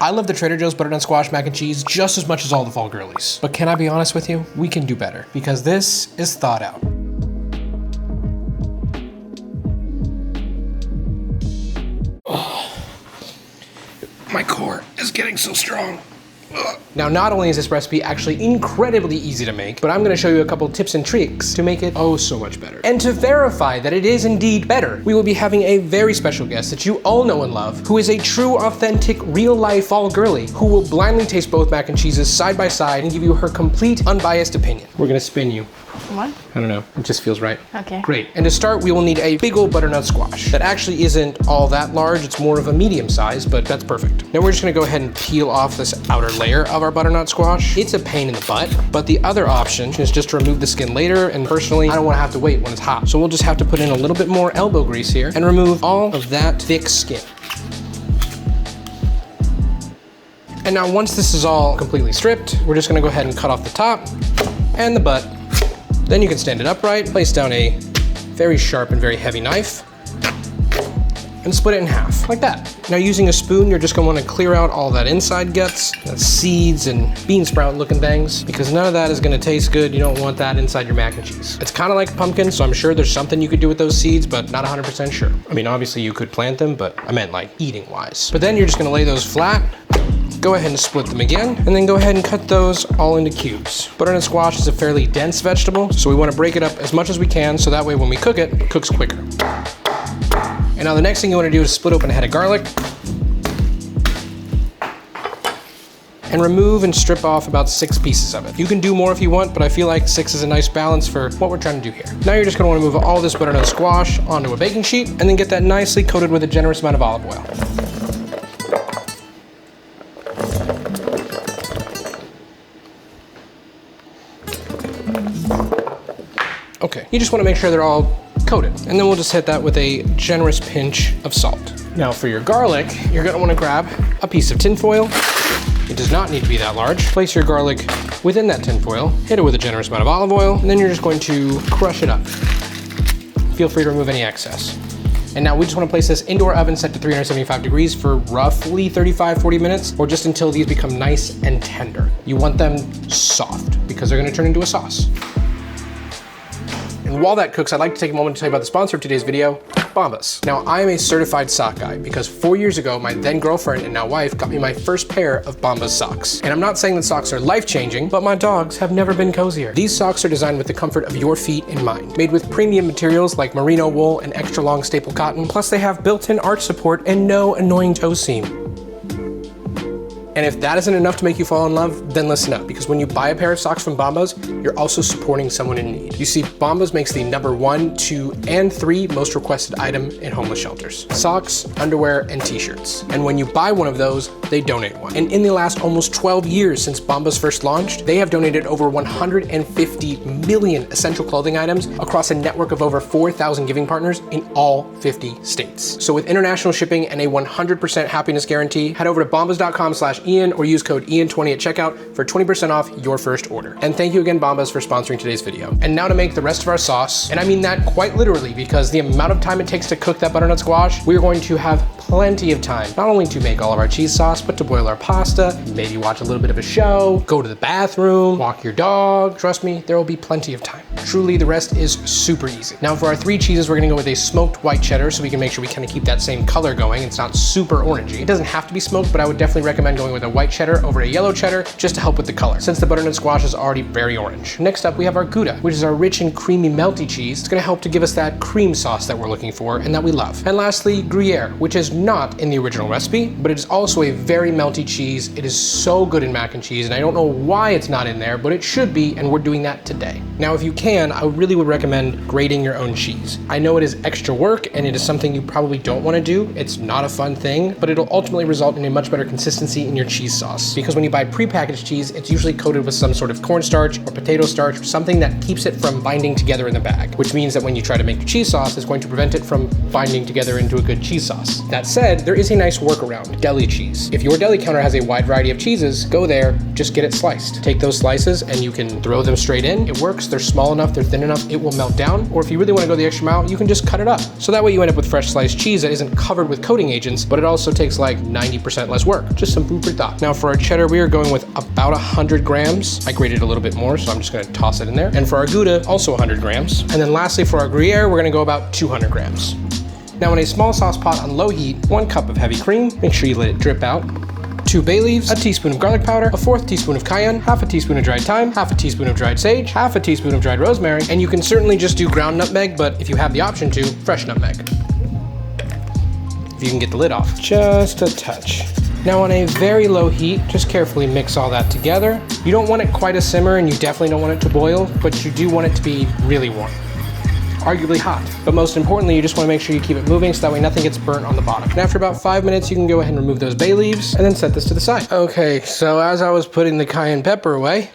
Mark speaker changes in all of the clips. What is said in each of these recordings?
Speaker 1: I love the Trader Joe's butternut squash mac and cheese just as much as all the fall girlies. But can I be honest with you? We can do better because this is thought out. My core is getting so strong. Ugh. Now, not only is this recipe actually incredibly easy to make, but I'm gonna show you a couple tips and tricks to make it oh so much better. And to verify that it is indeed better, we will be having a very special guest that you all know and love, who is a true, authentic, real-life fall girly, who will blindly taste both mac and cheeses side by side and give you her complete, unbiased opinion. We're gonna spin you.
Speaker 2: What?
Speaker 1: I don't know, it just feels right.
Speaker 2: Okay.
Speaker 1: Great, and to start, we will need a big old butternut squash. That actually isn't all that large, it's more of a medium size, but that's perfect. Now we're just gonna go ahead and peel off this outer layer of our butternut squash. It's a pain in the butt, but the other option is just to remove the skin later, and personally, I don't wanna have to wait when it's hot. So we'll just have to put in a little bit more elbow grease here and remove all of that thick skin. And now once this is all completely stripped, we're just gonna go ahead and cut off the top and the butt. Then you can stand it upright, place down a very sharp and very heavy knife, and split it in half, like that. Now using a spoon, you're just gonna wanna clear out all that inside guts, that's seeds and bean sprout looking things, because none of that is gonna taste good. You don't want that inside your mac and cheese. It's kinda like pumpkin, so I'm sure there's something you could do with those seeds, but not 100% sure. I mean, obviously you could plant them, but I meant like eating wise. But then you're just gonna lay those flat, go ahead and split them again, and then go ahead and cut those all into cubes. Butternut squash is a fairly dense vegetable, so we want to break it up as much as we can so that way when we cook it, it cooks quicker. And now the next thing you want to do is split open a head of garlic and remove and strip off about 6 pieces of it. You can do more if you want, but I feel like 6 is a nice balance for what we're trying to do here. Now you're just going to want to move all this butternut squash onto a baking sheet and then get that nicely coated with a generous amount of olive oil. Okay, you just want to make sure they're all coated, and then we'll just hit that with a generous pinch of salt. Now for your garlic, you're going to want to grab a piece of tin foil. It does not need to be that large. Place your garlic within that tin foil, hit it with a generous amount of olive oil, and then you're just going to crush it up. Feel free to remove any excess. And now we just want to place this into our oven set to 375 degrees for roughly 35-40 minutes, or just until these become nice and tender. You want them soft because they're going to turn into a sauce. And while that cooks, I'd like to take a moment to tell you about the sponsor of today's video, Bombas. Now, I am a certified sock guy because 4 years ago, my then girlfriend and now wife got me my first pair of Bombas socks. And I'm not saying that socks are life-changing, but my dogs have never been cozier. These socks are designed with the comfort of your feet in mind. Made with premium materials like merino wool and extra long staple cotton, plus they have built-in arch support and no annoying toe seam. And if that isn't enough to make you fall in love, then listen up, because when you buy a pair of socks from Bombas, you're also supporting someone in need. You see, Bombas makes the number 1, 2, and 3 most requested item in homeless shelters: socks, underwear, and t-shirts. And when you buy one of those, they donate one. And in the last almost 12 years since Bombas first launched, they have donated over 150 million essential clothing items across a network of over 4,000 giving partners in all 50 states. So with international shipping and a 100% happiness guarantee, head over to bombas.com/Ian or use code Ian20 at checkout for 20% off your first order. And thank you again, Bombas, for sponsoring today's video. And now to make the rest of our sauce, and I mean that quite literally, because the amount of time it takes to cook that butternut squash, we are going to have plenty of time, not only to make all of our cheese sauce, but to boil our pasta, maybe watch a little bit of a show, go to the bathroom, walk your dog. Trust me, there will be plenty of time. Truly, the rest is super easy. Now for our 3 cheeses, we're gonna go with a smoked white cheddar so we can make sure we kind of keep that same color going. It's not super orangey. It doesn't have to be smoked, but I would definitely recommend going with a white cheddar over a yellow cheddar just to help with the color, since the butternut squash is already very orange. Next up, we have our Gouda, which is our rich and creamy melty cheese. It's gonna help to give us that cream sauce that we're looking for and that we love. And lastly, Gruyere, which is not in the original recipe, but it is also a very melty cheese. It is so good in mac and cheese, and I don't know why it's not in there, but it should be, and we're doing that today. Now, if you can, I really would recommend grating your own cheese. I know it is extra work, and it is something you probably don't want to do. It's not a fun thing, but it'll ultimately result in a much better consistency in your cheese sauce. Because when you buy prepackaged cheese, it's usually coated with some sort of cornstarch or potato starch, something that keeps it from binding together in the bag, which means that when you try to make your cheese sauce, it's going to prevent it from binding together into a good cheese sauce. That That said, there is a nice workaround, deli cheese. If your deli counter has a wide variety of cheeses, go there, just get it sliced. Take those slices and you can throw them straight in. It works, they're small enough, they're thin enough, it will melt down. Or if you really wanna go the extra mile, you can just cut it up. So that way you end up with fresh sliced cheese that isn't covered with coating agents, but it also takes like 90% less work. Just some food for thought. Now for our cheddar, we are going with about 100 grams. I grated a little bit more, so I'm just gonna toss it in there. And for our Gouda, also 100 grams. And then lastly for our Gruyere, we're gonna go about 200 grams. Now in a small sauce pot on low heat, 1 cup of heavy cream, make sure you let it drip out. 2 bay leaves, a teaspoon of garlic powder, a 1/4 teaspoon of cayenne, half a teaspoon of dried thyme, half a teaspoon of dried sage, half a teaspoon of dried rosemary, and you can certainly just do ground nutmeg, but if you have the option to, fresh nutmeg. If you can get the lid off. Just a touch. Now on a very low heat, just carefully mix all that together. You don't want it quite a simmer and you definitely don't want it to boil, but you do want it to be really warm. Arguably hot. But most importantly, you just want to make sure you keep it moving so that way nothing gets burnt on the bottom. And after about 5 minutes, you can go ahead and remove those bay leaves and then set this to the side. Okay, so as I was putting the cayenne pepper away,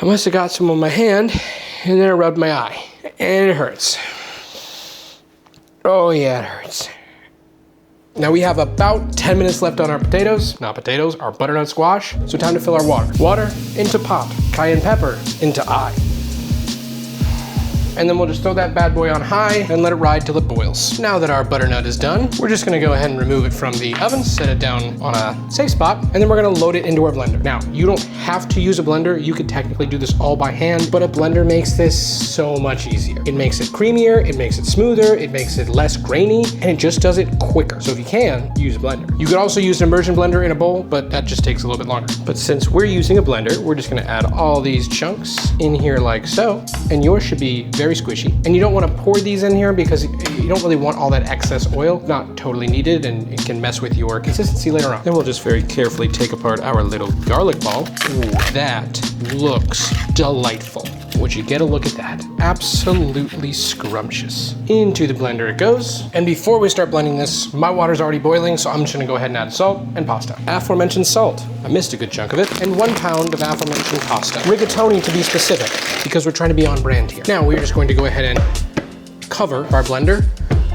Speaker 1: I must have got some on my hand and then I rubbed my eye. And it hurts. Oh yeah, it hurts. Now we have about 10 minutes left on our potatoes, not potatoes, our butternut squash. So time to fill our water. Water into pot, cayenne pepper into eye. And then we'll just throw that bad boy on high and let it ride till it boils. Now that our butternut is done, we're just gonna go ahead and remove it from the oven, set it down on a safe spot, and then we're gonna load it into our blender. Now, you don't have to use a blender. You could technically do this all by hand, but a blender makes this so much easier. It makes it creamier, it makes it smoother, it makes it less grainy, and it just does it quicker. So if you can, use a blender. You could also use an immersion blender in a bowl, but that just takes a little bit longer. But since we're using a blender, we're just gonna add all these chunks in here like so, and yours should be very squishy. And you don't want to pour these in here because you don't really want all that excess oil. Not totally needed and it can mess with your consistency later on. Then we'll just very carefully take apart our little garlic ball. Ooh, that looks delightful. Would you get a look at that? Absolutely scrumptious. Into the blender it goes. And before we start blending this, my water's already boiling, so I'm just gonna go ahead and add salt and pasta. Aforementioned salt, I missed a good chunk of it, and 1 pound of aforementioned pasta. Rigatoni to be specific, because we're trying to be on brand here. Now we're just going to go ahead and cover our blender,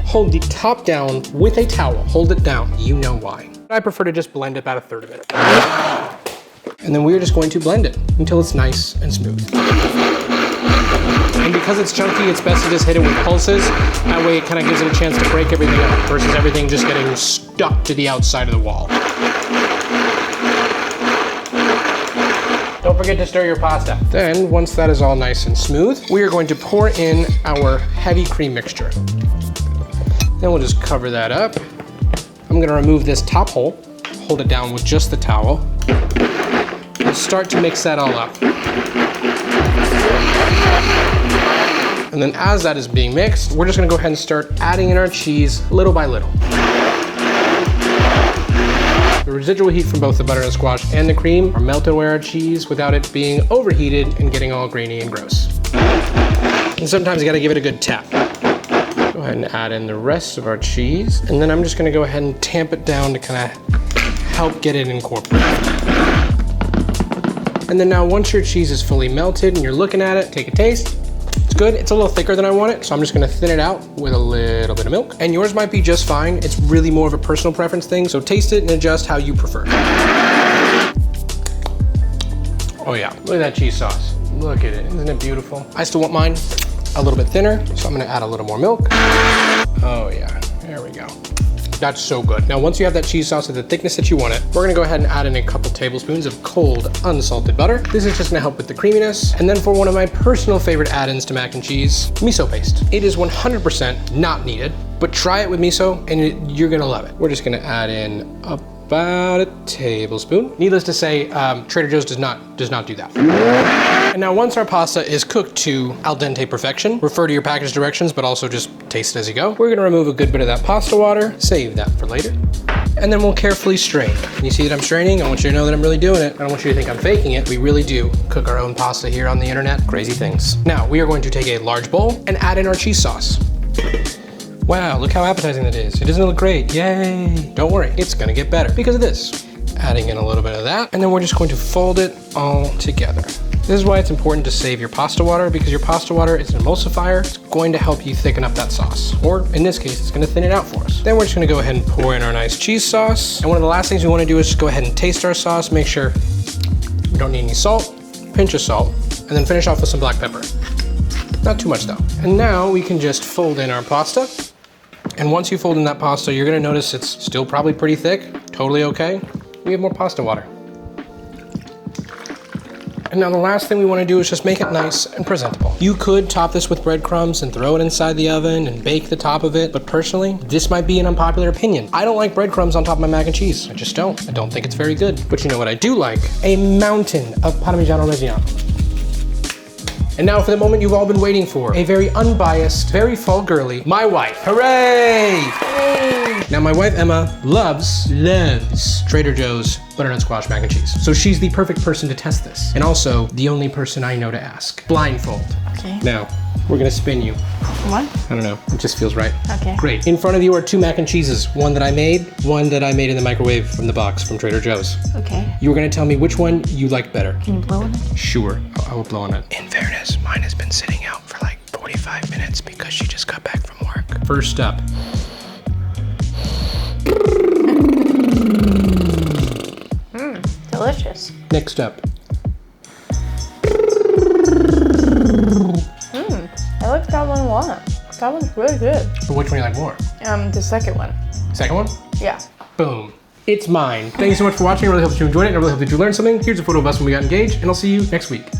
Speaker 1: hold the top down with a towel, hold it down, you know why. I prefer to just blend about 1/3 of it. And then we're just going to blend it until it's nice and smooth. And because it's chunky, it's best to just hit it with pulses. That way it kind of gives it a chance to break everything up versus everything just getting stuck to the outside of the wall. Don't forget to stir your pasta. Then, once that is all nice and smooth, we are going to pour in our heavy cream mixture. Then we'll just cover that up. I'm gonna remove this top hole, hold it down with just the towel, and start to mix that all up. And then as that is being mixed, we're just gonna go ahead and start adding in our cheese little by little. The residual heat from both the butternut squash and the cream are melted away our cheese without it being overheated and getting all grainy and gross. And sometimes you gotta give it a good tap. Go ahead and add in the rest of our cheese. And then I'm just gonna go ahead and tamp it down to kind of help get it incorporated. And then now once your cheese is fully melted and you're looking at it, take a taste. It's good, it's a little thicker than I want it, so I'm just gonna thin it out with a little bit of milk. And yours might be just fine. It's really more of a personal preference thing, so taste it and adjust how you prefer. Oh yeah, look at that cheese sauce. Look at it, isn't it beautiful? I still want mine a little bit thinner, so I'm gonna add a little more milk. Oh yeah, there we go. That's so good. Now, once you have that cheese sauce at the thickness that you want it, we're gonna go ahead and add in a couple tablespoons of cold, unsalted butter. This is just gonna help with the creaminess. And then for one of my personal favorite add-ins to mac and cheese, miso paste. It is 100% not needed, but try it with miso and you're gonna love it. We're just gonna add in about a tablespoon. Needless to say, Trader Joe's does not do that. And now once our pasta is cooked to al dente perfection, refer to your package directions, but also just taste it as you go. We're gonna remove a good bit of that pasta water, save that for later. And then we'll carefully strain. And you see that I'm straining? I want you to know that I'm really doing it. I don't want you to think I'm faking it. We really do cook our own pasta here on the internet. Crazy things. Now, we are going to take a large bowl and add in our cheese sauce. Wow, look how appetizing that is. It doesn't look great, yay. Don't worry, it's gonna get better because of this. Adding in a little bit of that, and then we're just going to fold it all together. This is why it's important to save your pasta water, because your pasta water is an emulsifier. It's going to help you thicken up that sauce. Or in this case, it's gonna thin it out for us. Then we're just gonna go ahead and pour in our nice cheese sauce. And one of the last things we wanna do is just go ahead and taste our sauce, make sure we don't need any salt, pinch of salt, and then finish off with some black pepper. Not too much though. And now we can just fold in our pasta. And once you fold in that pasta, you're gonna notice it's still probably pretty thick, totally okay. We have more pasta water. And now the last thing we want to do is just make it nice and presentable. You could top this with breadcrumbs and throw it inside the oven and bake the top of it, but personally, this might be an unpopular opinion. I don't like breadcrumbs on top of my mac and cheese. I just don't. I don't think it's very good. But you know what I do like? A mountain of Parmigiano Reggiano. And now for the moment you've all been waiting for. A very unbiased, very fall girly, my wife. Hooray! Yay! Now my wife Emma loves Trader Joe's butternut squash mac and cheese. So she's the perfect person to test this. And also the only person I know to ask. Blindfold.
Speaker 2: Okay.
Speaker 1: Now, we're gonna spin you.
Speaker 2: What?
Speaker 1: I don't know, it just feels right.
Speaker 2: Okay.
Speaker 1: Great. In front of you are 2 mac and cheeses. One that I made in the microwave from the box from Trader Joe's.
Speaker 2: Okay.
Speaker 1: You were gonna tell me which one you like better.
Speaker 2: Can you blow on it?
Speaker 1: Sure, I will blow on it. In fairness, mine has been sitting out for like 45 minutes because she just got back from work. First up.
Speaker 2: Delicious.
Speaker 1: Next up.
Speaker 2: I like that one a lot. That one's really good.
Speaker 1: But which one do you like more?
Speaker 2: The second one.
Speaker 1: Second one?
Speaker 2: Yeah.
Speaker 1: Boom. It's mine. Thank you so much for watching. I really hope that you enjoyed it, and I really hope that you learned something. Here's a photo of us when we got engaged, and I'll see you next week.